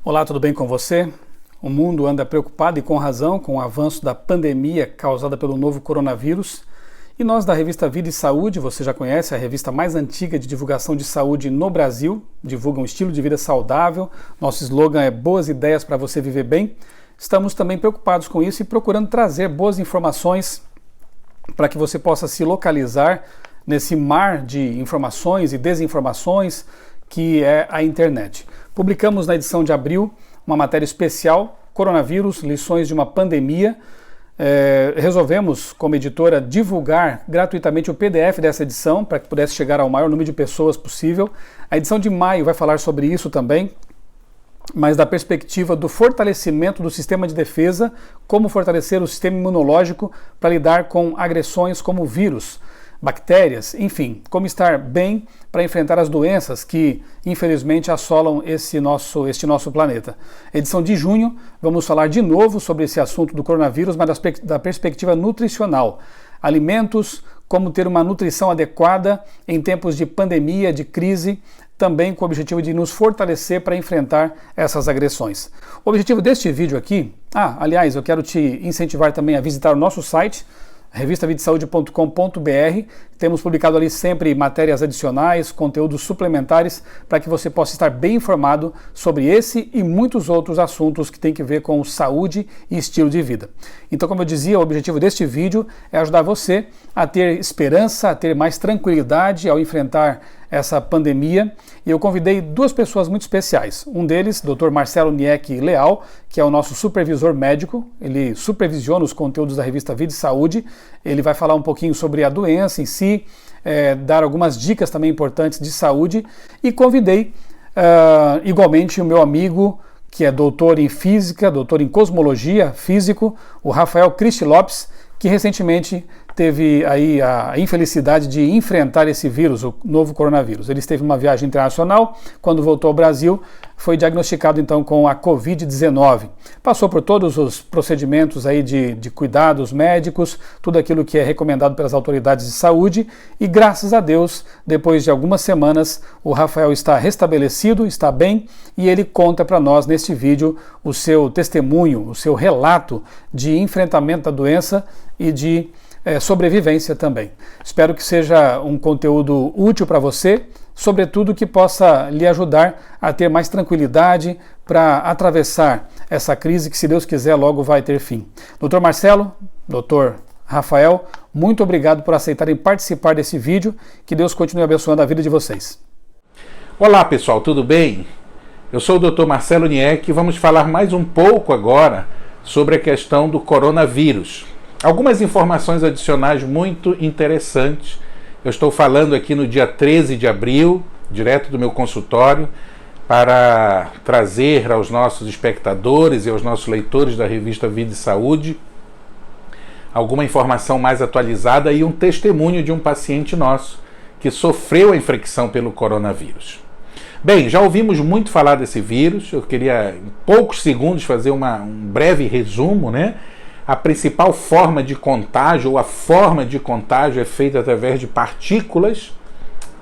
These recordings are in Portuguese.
Olá, tudo bem com você? O mundo anda preocupado e com razão com o avanço da pandemia causada pelo novo coronavírus. E nós da revista Vida e Saúde, você já conhece, a revista mais antiga de divulgação de saúde no Brasil, divulga um estilo de vida saudável. Nosso slogan é boas ideias para você viver bem. Estamos também preocupados com isso e procurando trazer boas informações para que você possa se localizar nesse mar de informações e desinformações que é a internet. Publicamos na edição de abril uma matéria especial, Coronavírus, lições de uma pandemia. Resolvemos, como editora, divulgar gratuitamente o PDF dessa edição para que pudesse chegar ao maior número de pessoas possível. A edição de maio vai falar sobre isso também, mas da perspectiva do fortalecimento do sistema de defesa, como fortalecer o sistema imunológico para lidar com agressões como vírus, bactérias, enfim, como estar bem para enfrentar as doenças que infelizmente assolam este nosso planeta. Edição de junho, vamos falar de novo sobre esse assunto do coronavírus, mas da perspectiva nutricional. Alimentos, como ter uma nutrição adequada em tempos de pandemia, de crise, também com o objetivo de nos fortalecer para enfrentar essas agressões. O objetivo deste vídeo aqui, aliás, eu quero te incentivar também a visitar o nosso site, revistavidesaude.com.br. Temos publicado ali sempre matérias adicionais, conteúdos suplementares, para que você possa estar bem informado sobre esse e muitos outros assuntos que tem que ver com saúde e estilo de vida. Então, como eu dizia, o objetivo deste vídeo é ajudar você a ter esperança, a ter mais tranquilidade ao enfrentar essa pandemia, e eu convidei duas pessoas muito especiais. Um deles, Dr. Marcelo Niek Leal, que é o nosso supervisor médico, ele supervisiona os conteúdos da revista Vida e Saúde, ele vai falar um pouquinho sobre a doença em si, dar algumas dicas também importantes de saúde, e convidei igualmente o meu amigo, que é doutor em física, doutor em cosmologia, físico, o Rafael Cristi Lopes, que recentemente teve aí a infelicidade de enfrentar esse vírus, o novo coronavírus. Ele esteve numa viagem internacional, quando voltou ao Brasil, foi diagnosticado então com a Covid-19. Passou por todos os procedimentos aí de cuidados médicos, tudo aquilo que é recomendado pelas autoridades de saúde, e graças a Deus, depois de algumas semanas, o Rafael está restabelecido, está bem, e ele conta para nós neste vídeo o seu testemunho, o seu relato de enfrentamento da doença e de sobrevivência também. Espero que seja um conteúdo útil para você, sobretudo que possa lhe ajudar a ter mais tranquilidade para atravessar essa crise que, se Deus quiser, logo vai ter fim. Dr. Marcelo, Dr. Rafael, muito obrigado por aceitarem participar desse vídeo. Que Deus continue abençoando a vida de vocês. Olá pessoal, tudo bem? Eu sou o Dr. Marcelo Niek e vamos falar mais um pouco agora sobre a questão do coronavírus. Algumas informações adicionais muito interessantes. Eu estou falando aqui no dia 13 de abril, direto do meu consultório, para trazer aos nossos espectadores e aos nossos leitores da revista Vida e Saúde alguma informação mais atualizada e um testemunho de um paciente nosso que sofreu a infecção pelo coronavírus. Bem, já ouvimos muito falar desse vírus, eu queria em poucos segundos fazer um breve resumo, né? A principal forma de contágio, ou a forma de contágio, é feita através de partículas,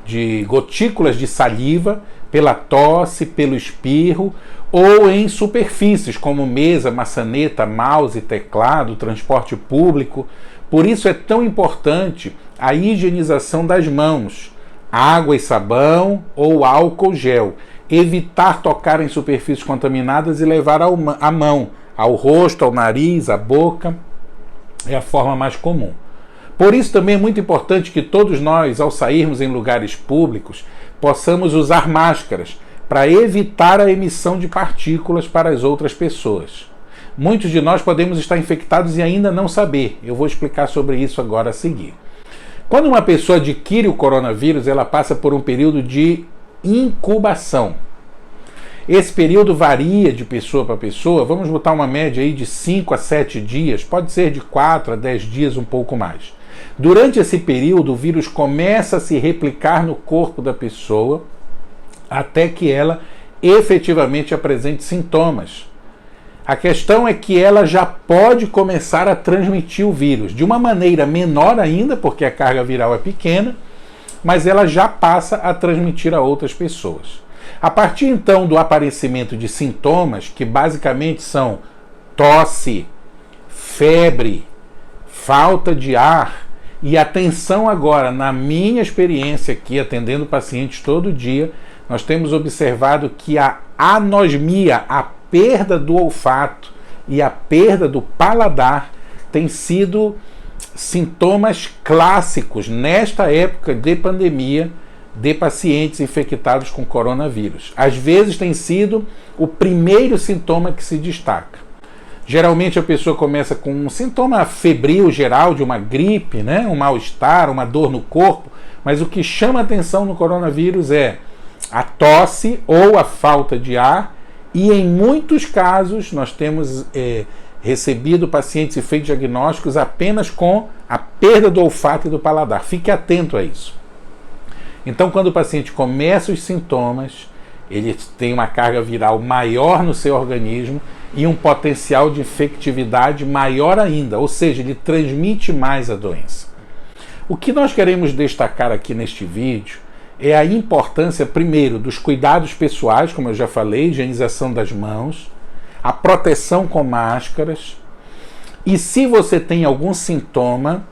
de gotículas de saliva, pela tosse, pelo espirro, ou em superfícies como mesa, maçaneta, mouse, teclado, transporte público. Por isso é tão importante a higienização das mãos, água e sabão ou álcool gel. Evitar tocar em superfícies contaminadas e levar a mão ao rosto, ao nariz, à boca, é a forma mais comum. Por isso também é muito importante que todos nós, ao sairmos em lugares públicos, possamos usar máscaras para evitar a emissão de partículas para as outras pessoas. Muitos de nós podemos estar infectados e ainda não saber. Eu vou explicar sobre isso agora a seguir. Quando uma pessoa adquire o coronavírus, ela passa por um período de incubação. Esse período varia de pessoa para pessoa, vamos botar uma média aí de 5 a 7 dias, pode ser de 4 a 10 dias, um pouco mais. Durante esse período, o vírus começa a se replicar no corpo da pessoa, até que ela efetivamente apresente sintomas. A questão é que ela já pode começar a transmitir o vírus, de uma maneira menor ainda, porque a carga viral é pequena, mas ela já passa a transmitir a outras pessoas. A partir então do aparecimento de sintomas, que basicamente são tosse, febre, falta de ar, e atenção agora, na minha experiência aqui, atendendo pacientes todo dia, nós temos observado que a anosmia, a perda do olfato e a perda do paladar tem sido sintomas clássicos nesta época de pandemia de pacientes infectados com coronavírus. Às vezes tem sido o primeiro sintoma que se destaca. Geralmente a pessoa começa com um sintoma febril geral de uma gripe, né? Um mal-estar, uma dor no corpo, mas o que chama atenção no coronavírus é a tosse ou a falta de ar, e em muitos casos nós temos recebido pacientes e feito diagnósticos apenas com a perda do olfato e do paladar. Fique atento a isso. Então, quando o paciente começa os sintomas, ele tem uma carga viral maior no seu organismo e um potencial de infectividade maior ainda, ou seja, ele transmite mais a doença. O que nós queremos destacar aqui neste vídeo é a importância, primeiro, dos cuidados pessoais, como eu já falei, higienização das mãos, a proteção com máscaras, e se você tem algum sintoma,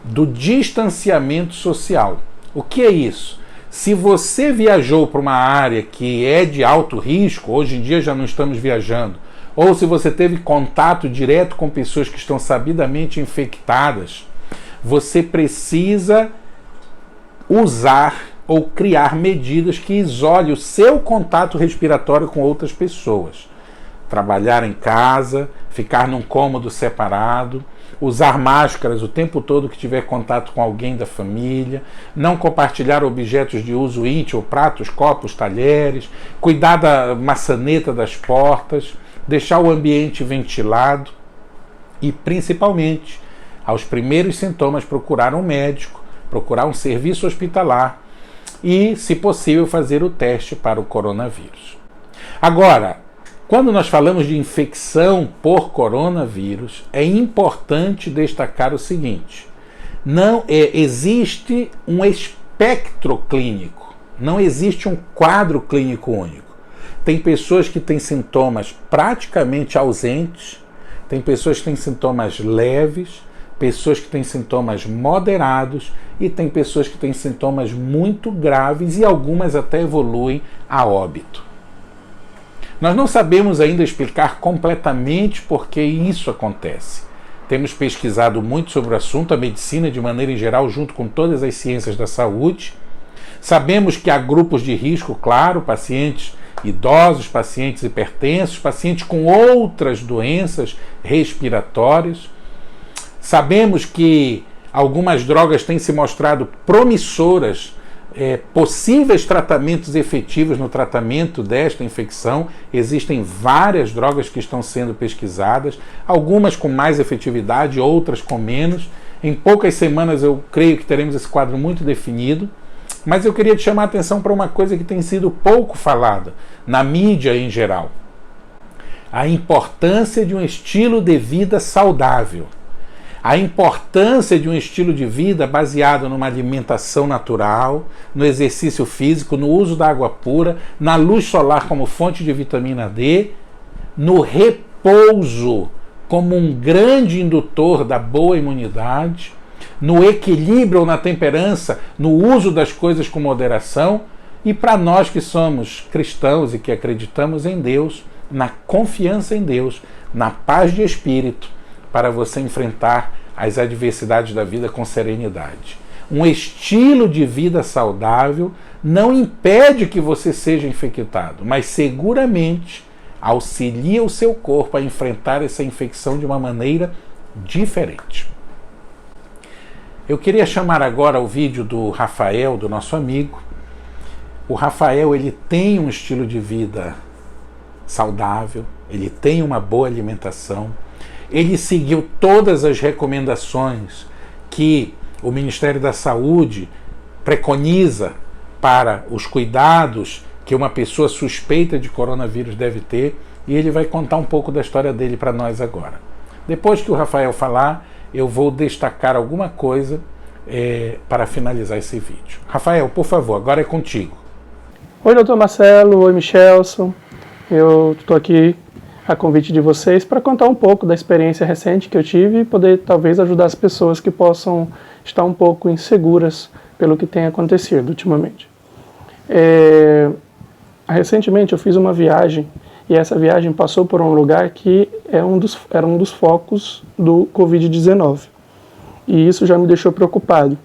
do distanciamento social. O que é isso? Se você viajou para uma área que é de alto risco, hoje em dia já não estamos viajando, ou se você teve contato direto com pessoas que estão sabidamente infectadas, você precisa usar ou criar medidas que isolem o seu contato respiratório com outras pessoas. Trabalhar em casa, ficar num cômodo separado, usar máscaras o tempo todo que tiver contato com alguém da família, não compartilhar objetos de uso íntimo, pratos, copos, talheres, cuidar da maçaneta das portas, deixar o ambiente ventilado e, principalmente, aos primeiros sintomas, procurar um médico, procurar um serviço hospitalar e, se possível, fazer o teste para o coronavírus. Agora, quando nós falamos de infecção por coronavírus, é importante destacar o seguinte: não existe um espectro clínico, não existe um quadro clínico único. Tem pessoas que têm sintomas praticamente ausentes, tem pessoas que têm sintomas leves, pessoas que têm sintomas moderados e tem pessoas que têm sintomas muito graves e algumas até evoluem a óbito. Nós não sabemos ainda explicar completamente por que isso acontece. Temos pesquisado muito sobre o assunto, a medicina de maneira em geral, junto com todas as ciências da saúde. Sabemos que há grupos de risco, claro, pacientes idosos, pacientes hipertensos, pacientes com outras doenças respiratórias. Sabemos que algumas drogas têm se mostrado promissoras, possíveis tratamentos efetivos no tratamento desta infecção. Existem várias drogas que estão sendo pesquisadas, algumas com mais efetividade, outras com menos. Em poucas semanas eu creio que teremos esse quadro muito definido, mas eu queria te chamar a atenção para uma coisa que tem sido pouco falada na mídia em geral: a importância de um estilo de vida saudável. A importância de um estilo de vida baseado numa alimentação natural, no exercício físico, no uso da água pura, na luz solar como fonte de vitamina D, no repouso como um grande indutor da boa imunidade, no equilíbrio ou na temperança, no uso das coisas com moderação, e para nós que somos cristãos e que acreditamos em Deus, na confiança em Deus, na paz de espírito, para você enfrentar as adversidades da vida com serenidade. Um estilo de vida saudável não impede que você seja infectado, mas seguramente auxilia o seu corpo a enfrentar essa infecção de uma maneira diferente. Eu queria chamar agora o vídeo do Rafael, do nosso amigo. O Rafael, ele tem um estilo de vida saudável, ele tem uma boa alimentação, ele seguiu todas as recomendações que o Ministério da Saúde preconiza para os cuidados que uma pessoa suspeita de coronavírus deve ter, e ele vai contar um pouco da história dele para nós agora. Depois que o Rafael falar, eu vou destacar alguma coisa para finalizar esse vídeo. Rafael, por favor, agora é contigo. Oi, doutor Marcelo, oi, Michelson. Eu estou aqui a convite de vocês para contar um pouco da experiência recente que eu tive e poder talvez ajudar as pessoas que possam estar um pouco inseguras pelo que tem acontecido ultimamente. Recentemente eu fiz uma viagem e essa viagem passou por um lugar que era um dos focos do Covid-19 e isso já me deixou preocupado.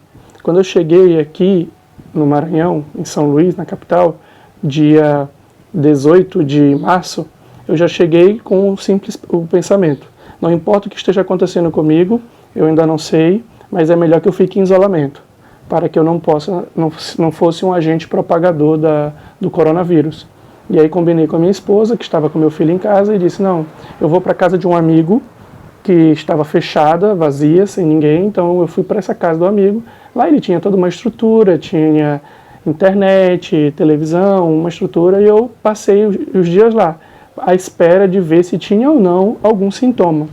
Quando eu cheguei aqui no Maranhão, em São Luís, na capital, dia 18 de março, eu já cheguei com o pensamento: não importa o que esteja acontecendo comigo, eu ainda não sei, mas é melhor que eu fique em isolamento, para que eu não fosse um agente propagador do coronavírus. E aí combinei com a minha esposa, que estava com meu filho em casa, e disse: não, eu vou para a casa de um amigo que estava fechada, vazia, sem ninguém, então eu fui para essa casa do amigo. Lá ele tinha toda uma estrutura, tinha internet, televisão, uma estrutura, e eu passei os dias lá, à espera de ver se tinha ou não algum sintoma.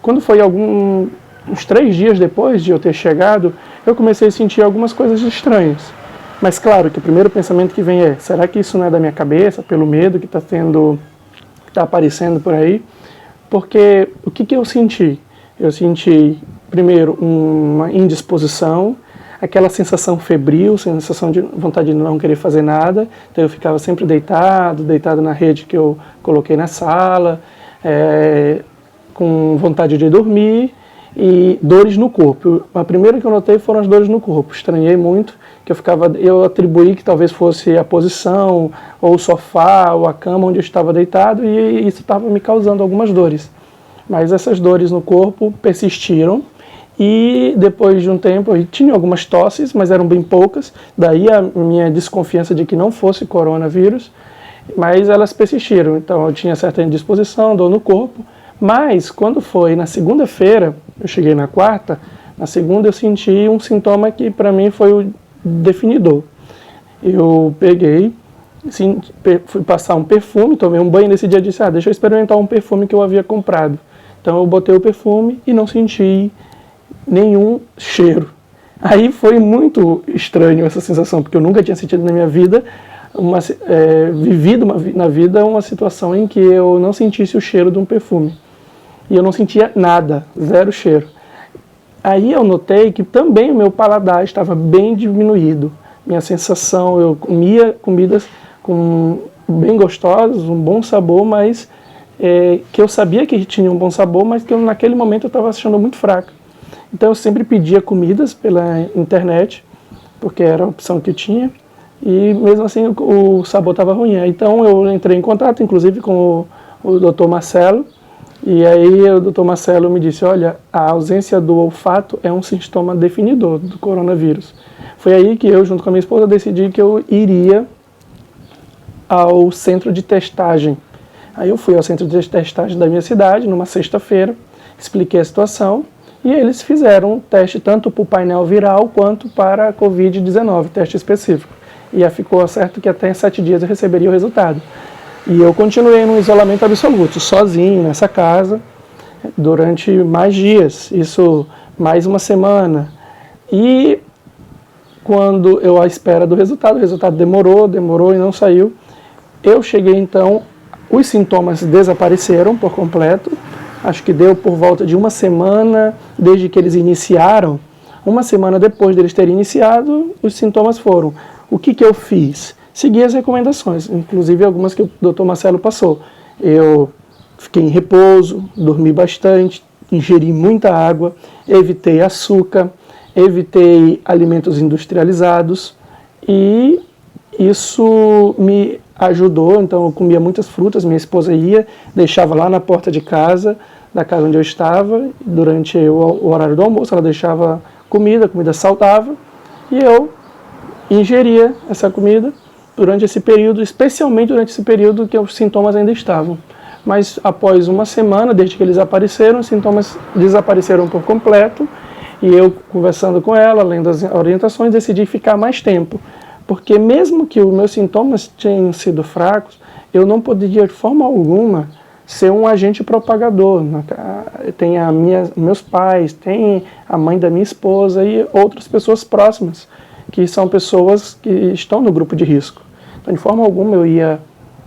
Quando foi uns 3 dias depois de eu ter chegado, eu comecei a sentir algumas coisas estranhas. Mas claro que o primeiro pensamento que vem é: será que isso não é da minha cabeça, pelo medo que está aparecendo por aí? Porque o que eu senti? Eu senti, primeiro, uma indisposição, aquela sensação febril, sensação de vontade de não querer fazer nada. Então eu ficava sempre deitado na rede que eu coloquei na sala, com vontade de dormir e dores no corpo. A primeira que eu notei foram as dores no corpo. Estranhei muito, que eu atribuí que talvez fosse a posição, ou o sofá, ou a cama onde eu estava deitado, e isso estava me causando algumas dores. Mas essas dores no corpo persistiram, e depois de um tempo eu tinha algumas tosses, mas eram bem poucas, daí a minha desconfiança de que não fosse coronavírus, mas elas persistiram. Então eu tinha certa indisposição, dor no corpo, mas quando foi na segunda-feira, eu cheguei na quarta, na segunda eu senti um sintoma que para mim foi o definidor. Eu peguei, fui passar um perfume, tomei um banho nesse dia e disse: deixa eu experimentar um perfume que eu havia comprado. Então eu botei o perfume e não senti nenhum cheiro. Aí foi muito estranho essa sensação, porque eu nunca tinha sentido na minha vida, na vida uma situação em que eu não sentisse o cheiro de um perfume. E eu não sentia nada, zero cheiro. Aí eu notei que também o meu paladar estava bem diminuído. Minha sensação, eu comia comidas bem gostosas, um bom sabor, mas que eu sabia que tinha um bom sabor, mas que naquele momento eu estava achando muito fraca. Então eu sempre pedia comidas pela internet, porque era a opção que eu tinha, e mesmo assim o sabor estava ruim. Então eu entrei em contato, inclusive, com o Dr. Marcelo, e aí o Dr. Marcelo me disse: olha, a ausência do olfato é um sintoma definidor do coronavírus. Foi aí que eu, junto com a minha esposa, decidi que eu iria ao centro de testagem. Aí eu fui ao centro de testagem da minha cidade, numa sexta-feira, expliquei a situação, e eles fizeram um teste tanto para o painel viral quanto para a Covid-19, teste específico. E ficou certo que até 7 dias eu receberia o resultado. E eu continuei no isolamento absoluto, sozinho, nessa casa, durante mais dias, isso mais uma semana. E quando eu à espera do resultado, o resultado demorou e não saiu. Eu cheguei então, os sintomas desapareceram por completo, acho que deu por volta de uma semana desde que eles iniciaram. Uma semana depois deles terem iniciado, os sintomas foram. O que eu fiz? Segui as recomendações, inclusive algumas que o Dr. Marcelo passou. Eu fiquei em repouso, dormi bastante, ingeri muita água, evitei açúcar, evitei alimentos industrializados, e isso me ajudou. Então eu comia muitas frutas, minha esposa deixava lá na porta de casa, da casa onde eu estava, durante o horário do almoço, ela deixava comida saudável, e eu ingeria essa comida durante esse período, especialmente durante esse período que os sintomas ainda estavam. Mas após uma semana, desde que eles apareceram, os sintomas desapareceram por completo, e eu, conversando com ela, lendo as orientações, decidi ficar mais tempo. Porque mesmo que os meus sintomas tenham sido fracos, eu não poderia de forma alguma ser um agente propagador. Tem meus pais, tem a mãe da minha esposa e outras pessoas próximas, que são pessoas que estão no grupo de risco. Então Então, de forma alguma eu ia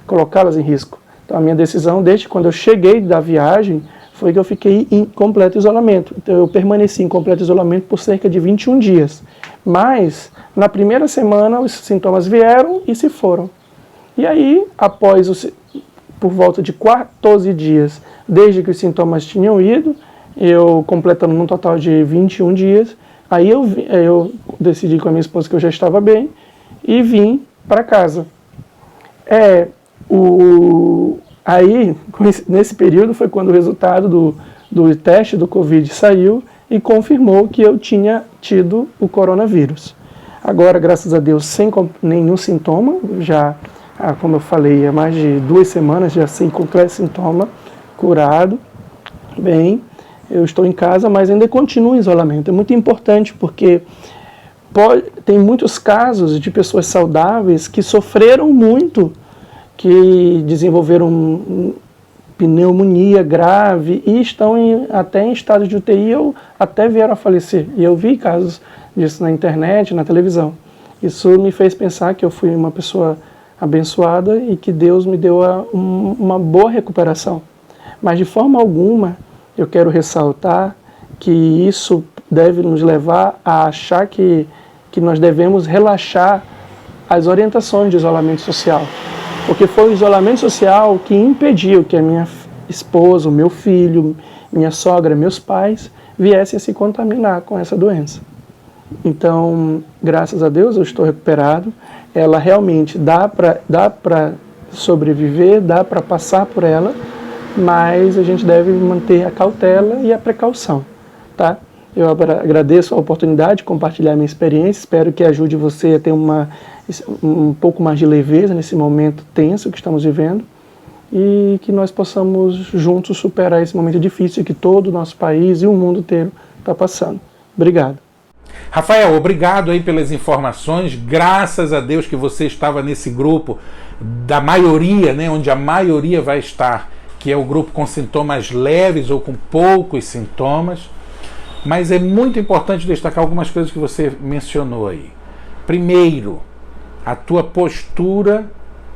colocá-las em risco. Então, a minha decisão, desde quando eu cheguei da viagem, foi que eu fiquei em completo isolamento. Então, eu permaneci em completo isolamento por cerca de 21 dias. Mas, na primeira semana, os sintomas vieram e se foram. E aí, por volta de 14 dias, desde que os sintomas tinham ido, eu completando num total de 21 dias, aí eu decidi com a minha esposa que eu já estava bem e vim para casa. Aí, nesse período, foi quando o resultado do teste do Covid saiu e confirmou que eu tinha tido o coronavírus. Agora, graças a Deus, sem nenhum sintoma, já, como eu falei, há mais de 2 semanas, já sem qualquer sintoma, curado, bem, eu estou em casa, mas ainda continuo em isolamento. É muito importante porque tem muitos casos de pessoas saudáveis que sofreram muito, que desenvolveram pneumonia grave e estão até em estado de UTI ou até vieram a falecer. E eu vi casos disso na internet, na televisão. Isso me fez pensar que eu fui uma pessoa abençoada e que Deus me deu uma boa recuperação. Mas de forma alguma eu quero ressaltar que isso deve nos levar a achar que nós devemos relaxar as orientações de isolamento social. Porque foi o isolamento social que impediu que a minha esposa, o meu filho, minha sogra, meus pais viessem a se contaminar com essa doença. Então, graças a Deus, eu estou recuperado. Ela realmente dá para sobreviver, dá para passar por ela, mas a gente deve manter a cautela e a precaução, tá? Eu agradeço a oportunidade de compartilhar minha experiência, espero que ajude você a ter um pouco mais de leveza nesse momento tenso que estamos vivendo e que nós possamos juntos superar esse momento difícil que todo o nosso país e o mundo inteiro está passando. Obrigado. Rafael, obrigado aí pelas informações, graças a Deus que você estava nesse grupo da maioria, né, onde a maioria vai estar, que é o grupo com sintomas leves ou com poucos sintomas. Mas é muito importante destacar algumas coisas que você mencionou aí. Primeiro, a tua postura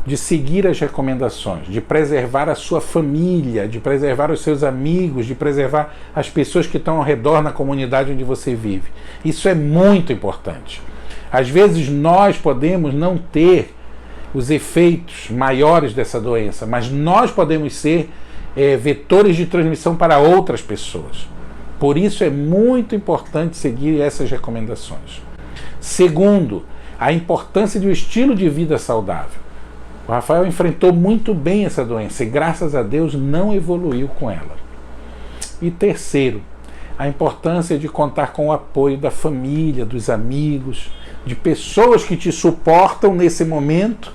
de seguir as recomendações, de preservar a sua família, de preservar os seus amigos, de preservar as pessoas que estão ao redor na comunidade onde você vive. Isso é muito importante. Às vezes nós podemos não ter os efeitos maiores dessa doença, mas nós podemos ser vetores de transmissão para outras pessoas. Por isso é muito importante seguir essas recomendações. Segundo, a importância de um estilo de vida saudável. O Rafael enfrentou muito bem essa doença e, graças a Deus, não evoluiu com ela. E terceiro, a importância de contar com o apoio da família, dos amigos, de pessoas que te suportam nesse momento,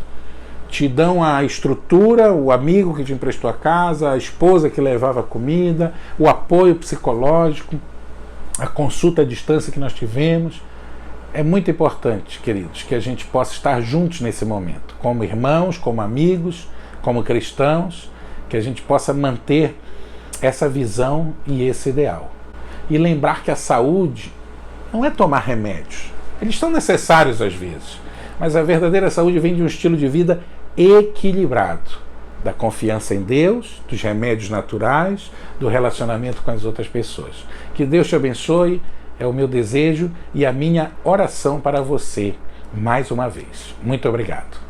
te dão a estrutura, o amigo que te emprestou a casa, a esposa que levava a comida, o apoio psicológico, a consulta à distância que nós tivemos. É muito importante, queridos, que a gente possa estar juntos nesse momento, como irmãos, como amigos, como cristãos, que a gente possa manter essa visão e esse ideal. E lembrar que a saúde não é tomar remédios. Eles são necessários às vezes, mas a verdadeira saúde vem de um estilo de vida equilibrado, da confiança em Deus, dos remédios naturais, do relacionamento com as outras pessoas. Que Deus te abençoe, é o meu desejo e a minha oração para você, mais uma vez. Muito obrigado.